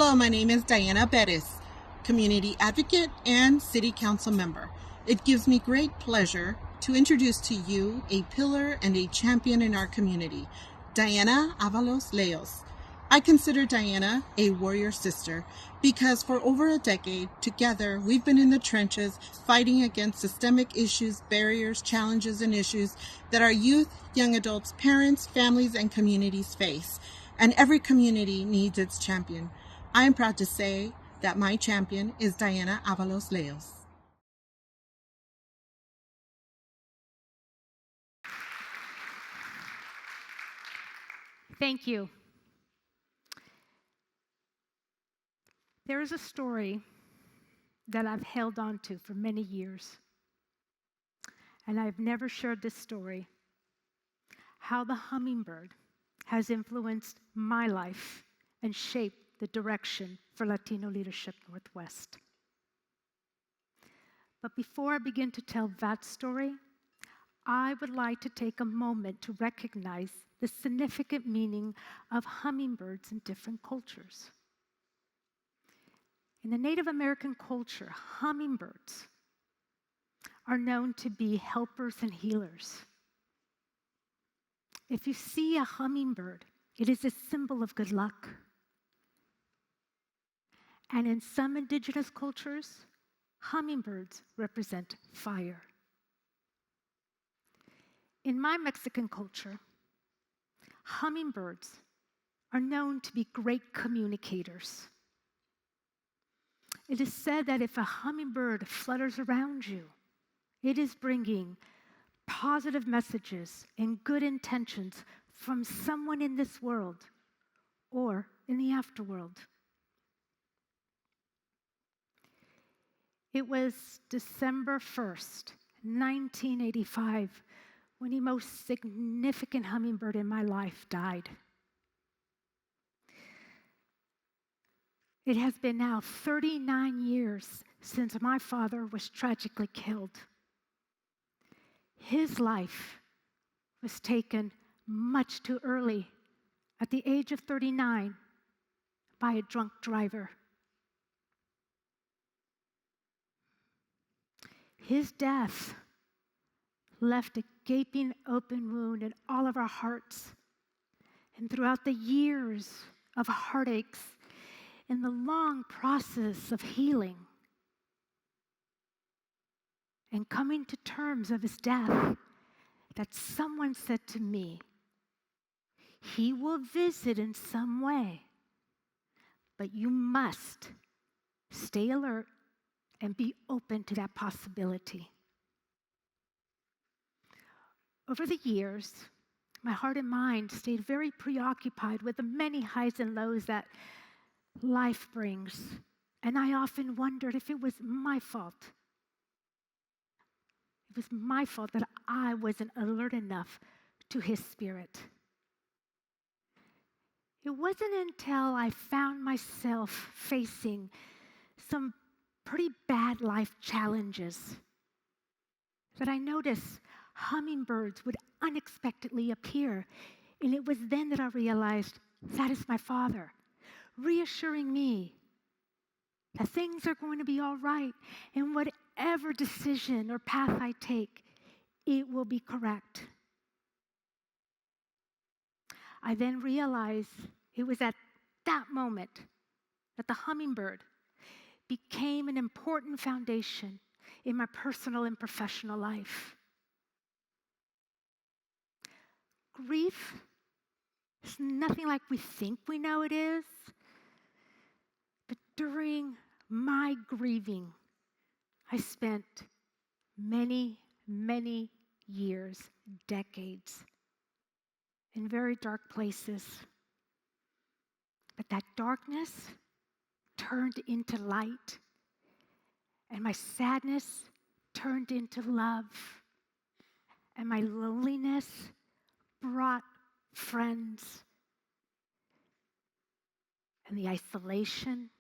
Hello, my name is Diana Bettis, community advocate and city council member. It gives me great pleasure to introduce to you a pillar and a champion in our community, Diana Avalos Leos. I consider Diana a warrior sister because for over a decade, together, we've been in the trenches fighting against systemic issues, barriers, challenges, and issues that our youth, young adults, parents, families, and communities face. And every community needs its champion. I am proud to say that my champion is Diana Avalos Leos. Thank you. There is a story that I've held on to for many years, and I've never shared this story, how the hummingbird has influenced my life and shaped the direction for Latino Leadership Northwest. But before I begin to tell that story, I would like to take a moment to recognize the significant meaning of hummingbirds in different cultures. In the Native American culture, hummingbirds are known to be helpers and healers. If you see a hummingbird, it is a symbol of good luck. And in some indigenous cultures, hummingbirds represent fire. In my Mexican culture, hummingbirds are known to be great communicators. It is said that if a hummingbird flutters around you, it is bringing positive messages and good intentions from someone in this world or in the afterworld. It was December 1st, 1985, when the most significant hummingbird in my life died. It has been now 39 years since my father was tragically killed. His life was taken much too early, at the age of 39, by a drunk driver. His death left a gaping open wound in all of our hearts. And throughout the years of heartaches, in the long process of healing and coming to terms of his death, that someone said to me, he will visit in some way, but you must stay alert and be open to that possibility. Over the years, my heart and mind stayed very preoccupied with the many highs and lows that life brings, and I often wondered if it was my fault. It was my fault that I wasn't alert enough to his spirit. It wasn't until I found myself facing some pretty bad life challenges that I noticed hummingbirds would unexpectedly appear, and it was then that I realized that is my father, reassuring me that things are going to be all right, and whatever decision or path I take, it will be correct. I then realized it was at that moment that the hummingbird became an important foundation in my personal and professional life. Grief is nothing like we think we know it is. But during my grieving, I spent many, many years, decades, in very dark places. But that darkness turned into light, and my sadness turned into love, and my loneliness brought friends, and the isolation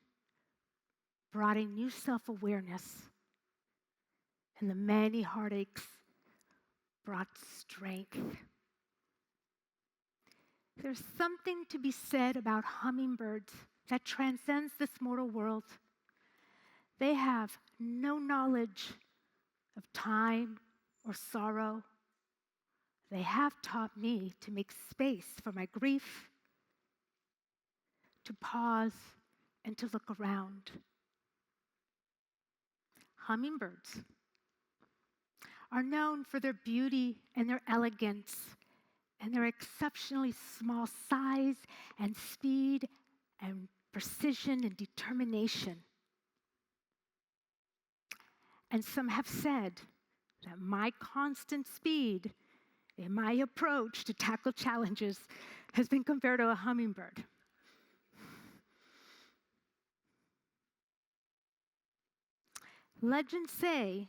brought a new self-awareness, and the many heartaches brought strength. There's something to be said about hummingbirds that transcends this mortal world. They have no knowledge of time or sorrow. They have taught me to make space for my grief, to pause, and to look around. Hummingbirds are known for their beauty and their elegance and their exceptionally small size and speed and precision and determination. And some have said that my constant speed in my approach to tackle challenges has been compared to a hummingbird. Legends say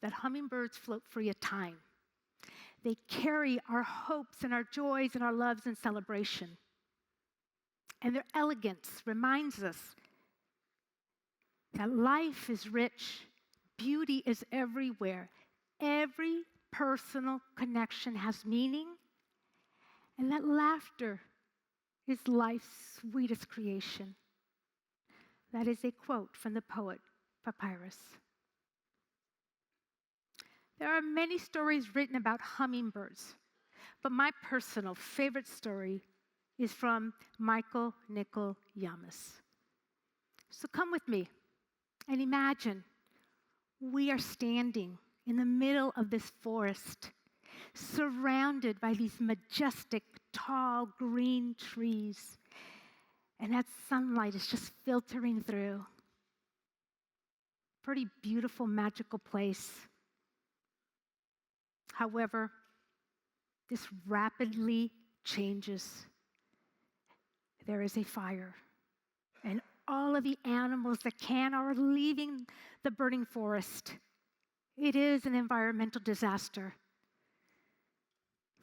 that hummingbirds float free of time. They carry our hopes and our joys and our loves and celebration. And their elegance reminds us that life is rich, beauty is everywhere. Every personal connection has meaning, and that laughter is life's sweetest creation. That is a quote from the poet Papyrus. There are many stories written about hummingbirds, but my personal favorite story is from Michael Nicol Yamas. So come with me and imagine we are standing in the middle of this forest, surrounded by these majestic, tall, green trees, and that sunlight is just filtering through. Pretty beautiful, magical place. However, this rapidly changes. There is a fire, and all of the animals that can are leaving the burning forest. It is an environmental disaster.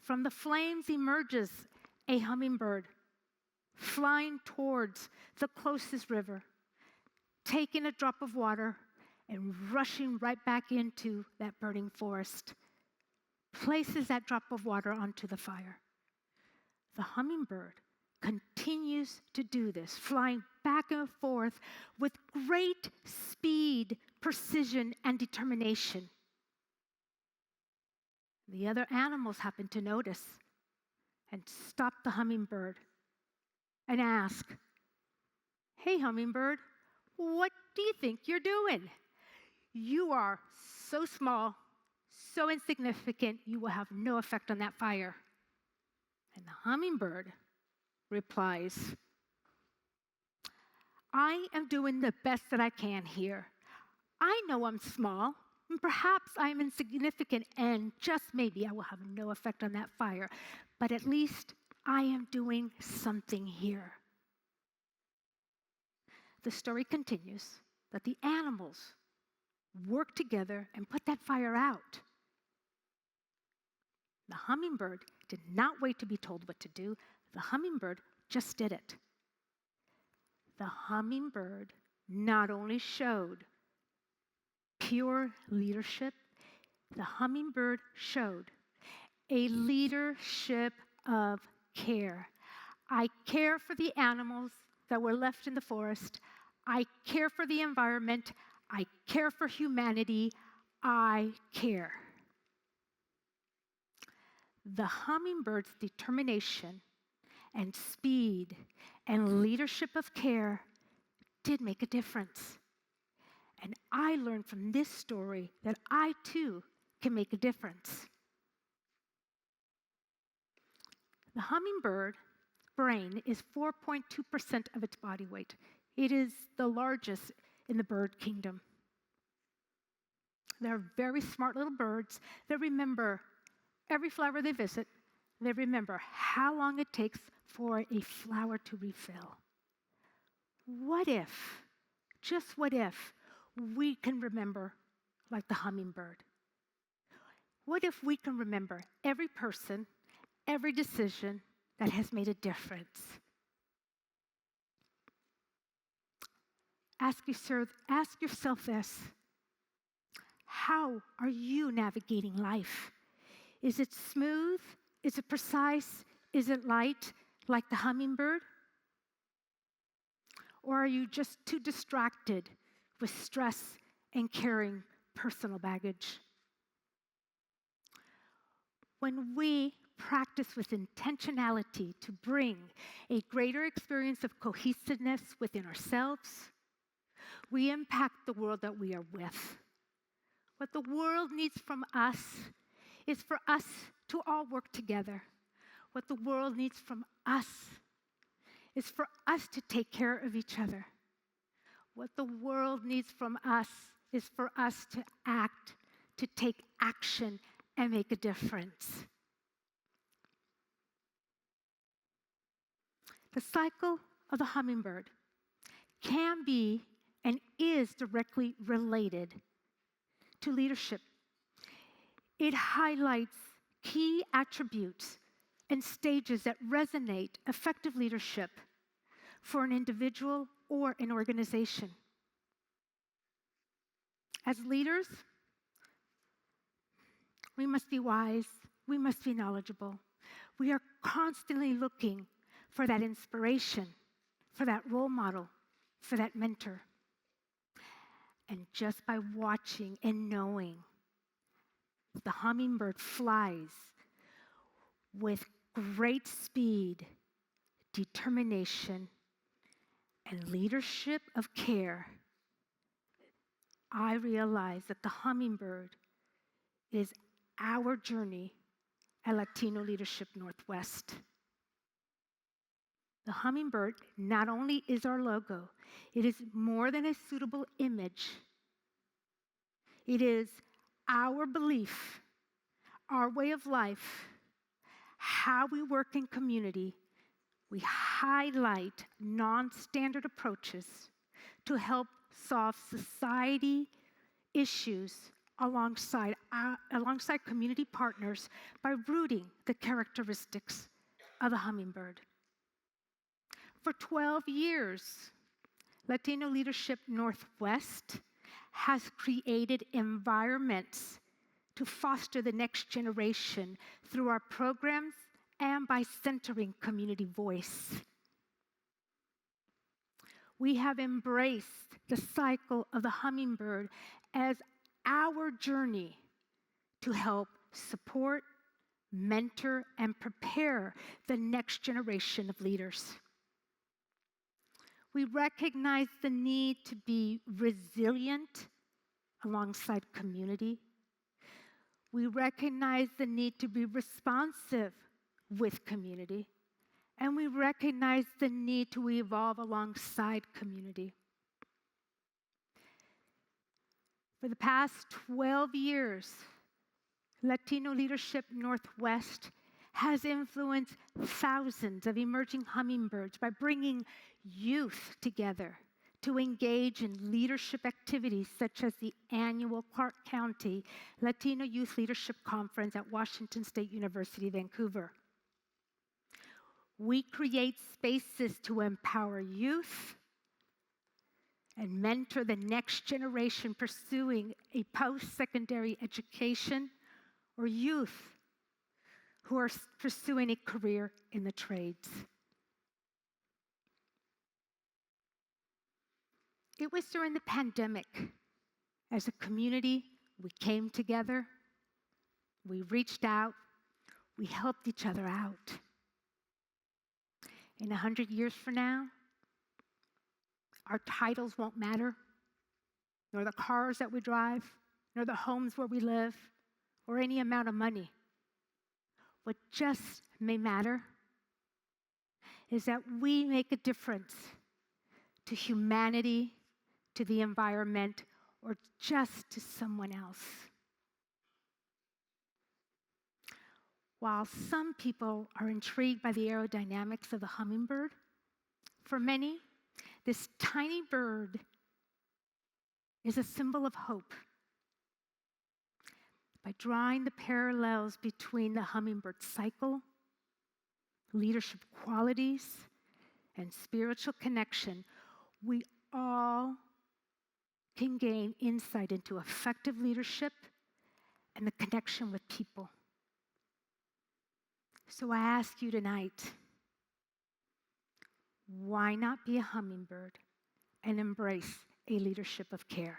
From the flames emerges a hummingbird, flying towards the closest river, taking a drop of water and rushing right back into that burning forest, places that drop of water onto the fire. The hummingbird continues to do this, flying back and forth with great speed, precision, and determination. The other animals happen to notice and stop the hummingbird and ask, "Hey, hummingbird, what do you think you're doing? You are so small, so insignificant, you will have no effect on that fire." And the hummingbird replies, "I am doing the best that I can here. I know I'm small, and perhaps I'm insignificant, and just maybe I will have no effect on that fire, but at least I am doing something here." The story continues that the animals worked together and put that fire out. The hummingbird did not wait to be told what to do. The hummingbird just did it. The hummingbird not only showed pure leadership, the hummingbird showed a leadership of care. I care for the animals that were left in the forest. I care for the environment. I care for humanity. I care. The hummingbird's determination and speed and leadership of care did make a difference. And I learned from this story that I too can make a difference. The hummingbird brain is 4.2% of its body weight. It is the largest in the bird kingdom. They're very smart little birds. They remember every flower they visit. They remember how long it takes for a flower to refill. What if, just what if, we can remember like the hummingbird? What if we can remember every person, every decision that has made a difference? Ask yourself this. How are you navigating life? Is it smooth? Is it precise? Is it light like the hummingbird? Or are you just too distracted with stress and carrying personal baggage? When we practice with intentionality to bring a greater experience of cohesiveness within ourselves, we impact the world that we are with. What the world needs from us is for us to all work together. What the world needs from us is for us to take care of each other. What the world needs from us is for us to act, to take action, and make a difference. The cycle of the hummingbird can be and is directly related to leadership. It highlights key attributes and stages that resonate effective leadership for an individual or an organization. As leaders, we must be wise, we must be knowledgeable. We are constantly looking for that inspiration, for that role model, for that mentor. And just by watching and knowing, the hummingbird flies with great speed, determination, and leadership of care, I realize that the hummingbird is our journey at Latino Leadership Northwest. The hummingbird not only is our logo, it is more than a suitable image. It is our belief, our way of life, how we work in community. We highlight non-standard approaches to help solve society issues alongside community partners by rooting the characteristics of a hummingbird. For 12 years, Latino Leadership Northwest has created environments to foster the next generation through our programs and by centering community voice. We have embraced the cycle of the hummingbird as our journey to help support, mentor, and prepare the next generation of leaders. We recognize the need to be resilient alongside community. We recognize the need to be responsive with community. And we recognize the need to evolve alongside community. For the past 12 years, Latino Leadership Northwest has influenced thousands of emerging hummingbirds by bringing youth together to engage in leadership activities such as the annual Clark County Latino Youth Leadership Conference at Washington State University, Vancouver. We create spaces to empower youth and mentor the next generation pursuing a post-secondary education, or youth who are pursuing a career in the trades. It was during the pandemic, as a community, we came together, we reached out, we helped each other out. In 100 years from now, our titles won't matter, nor the cars that we drive, nor the homes where we live, or any amount of money. What just may matter is that we make a difference to humanity, to the environment, or just to someone else. While some people are intrigued by the aerodynamics of the hummingbird, for many, this tiny bird is a symbol of hope. By drawing the parallels between the hummingbird cycle, leadership qualities, and spiritual connection, we all can gain insight into effective leadership and the connection with people. So I ask you tonight, why not be a hummingbird? and embrace a leadership of care.